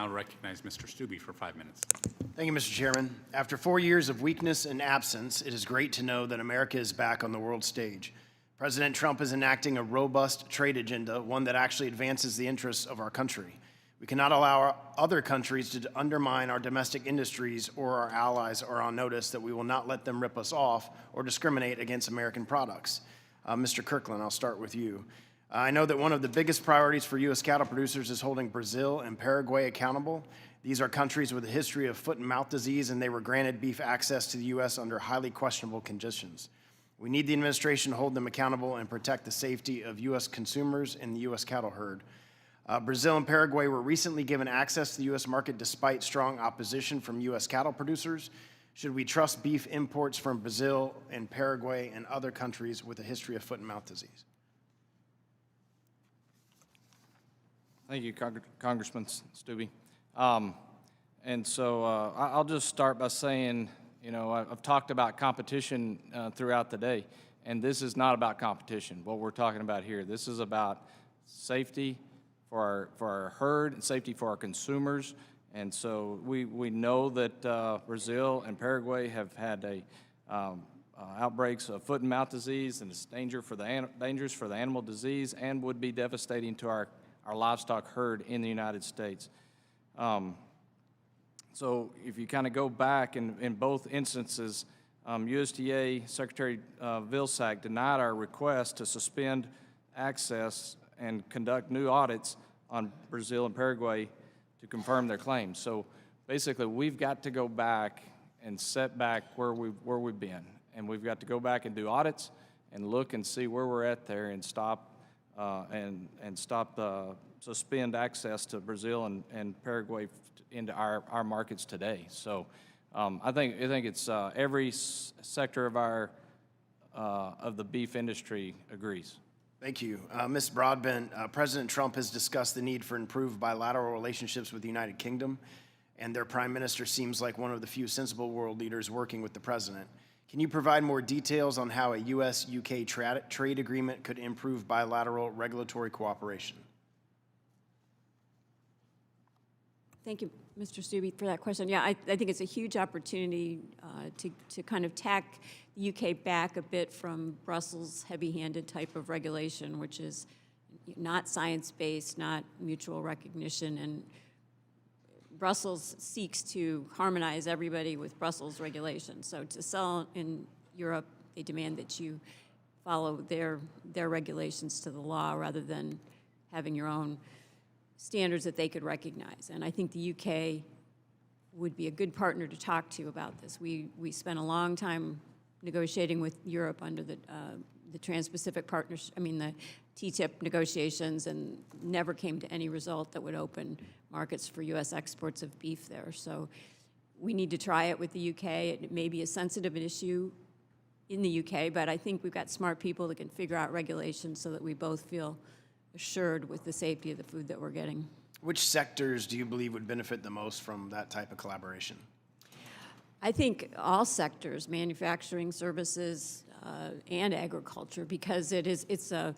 now recognize Mr. Stubbe for 5 minutes. Thank you, Mr. Chairman. After 4 years of weakness and absence, it is great to know that America is back on the world stage. President Trump is enacting a robust trade agenda, one that actually advances the interests of our country. We cannot allow other countries to undermine our domestic industries or our allies are on notice that we will not let them rip us off or discriminate against American products. Mr. Kirkland, I'll start with you. I know that one of the biggest priorities for U.S. cattle producers is holding Brazil and Paraguay accountable. These are countries with a history of foot and mouth disease, and they were granted beef access to the U.S. under highly questionable conditions. We need the administration to hold them accountable and protect the safety of U.S. consumers and the U.S. cattle herd. Brazil and Paraguay were recently given access to the U.S. market despite strong opposition from U.S. cattle producers. Should we trust beef imports from Brazil and Paraguay and other countries with a history of foot and mouth disease? Thank you, Congressman Stubbe. I'll just start by saying, you know, I've talked about competition throughout the day, and this is not about competition, what we're talking about here. This is about safety for our herd and safety for our consumers. And so we know that Brazil and Paraguay have had outbreaks of foot and mouth disease, and it's dangerous for the animal disease and would be devastating to our livestock herd in the United States. So if you kind of go back in both instances, USDA Secretary Vilsack denied our request to suspend access and conduct new audits on Brazil and Paraguay to confirm their claims. So basically, we've got to go back and set back where we've been, and we've got to go back and do audits and look and see where we're at there and stop suspend access to Brazil and Paraguay into our markets today. So I think it's every sector of the beef industry agrees. Thank you. Ms. Broadbent, President Trump has discussed the need for improved bilateral relationships with the United Kingdom, and their prime minister seems like one of the few sensible world leaders working with the president. Can you provide more details on how a U.S.-UK trade agreement could improve bilateral regulatory cooperation? Thank you, Mr. Stubbe, for that question. Yeah, I think it's a huge opportunity to kind of tack the UK back a bit from Brussels' heavy-handed type of regulation, which is not science-based, not mutual recognition, and Brussels seeks to harmonize everybody with Brussels regulations. So to sell in Europe, they demand that you follow their regulations to the law rather than having your own standards that they could recognize. And I think the UK would be a good partner to talk to about this. We spent a long time negotiating with Europe under the Trans-Pacific Partnership, the TTIP negotiations, and never came to any result that would open markets for U.S. exports of beef there. So we need to try it with the UK. It may be a sensitive issue in the UK, but I think we've got smart people that can figure out regulations so that we both feel assured with the safety of the food that we're getting. Which sectors do you believe would benefit the most from that type of collaboration? I think all sectors, manufacturing, services, and agriculture, because it's an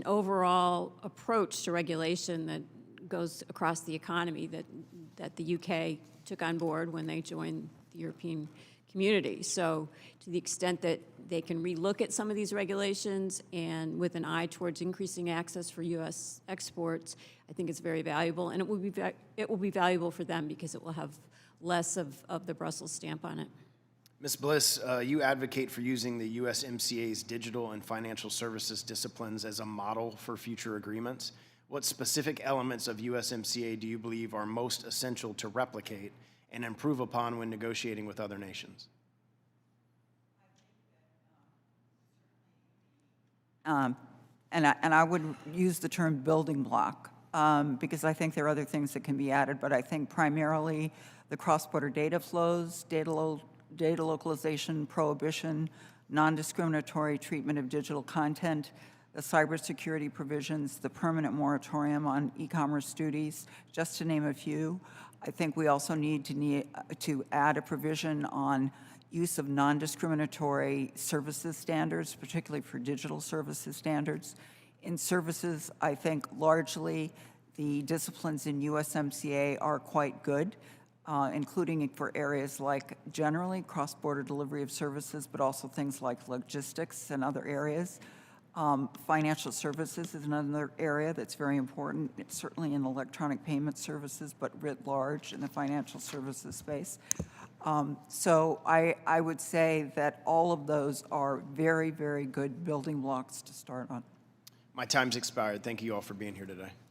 overall approach to regulation that goes across the economy that the UK took on board when they joined the European community. So to the extent that they can relook at some of these regulations and with an eye towards increasing access for U.S. exports, I think it's very valuable, and it will be valuable for them because it will have less of the Brussels stamp on it. Ms. Bliss, you advocate for using the USMCA's digital and financial services disciplines as a model for future agreements. What specific elements of USMCA do you believe are most essential to replicate and improve upon when negotiating with other nations? And I would use the term building block because I think there are other things that can be added, but I think primarily the cross-border data flows, data localization, prohibition, non-discriminatory treatment of digital content, the cybersecurity provisions, the permanent moratorium on e-commerce duties, just to name a few. I think we also need to add a provision on use of non-discriminatory services standards, particularly for digital services standards. In services, I think largely The disciplines in USMCA are quite good, including for areas like generally cross-border delivery of services, but also things like logistics and other areas. Financial services is another area that's very important. It's certainly in electronic payment services, but writ large in the financial services space. So I would say that all of those are very, very good building blocks to start on. My time's expired. Thank you all for being here today.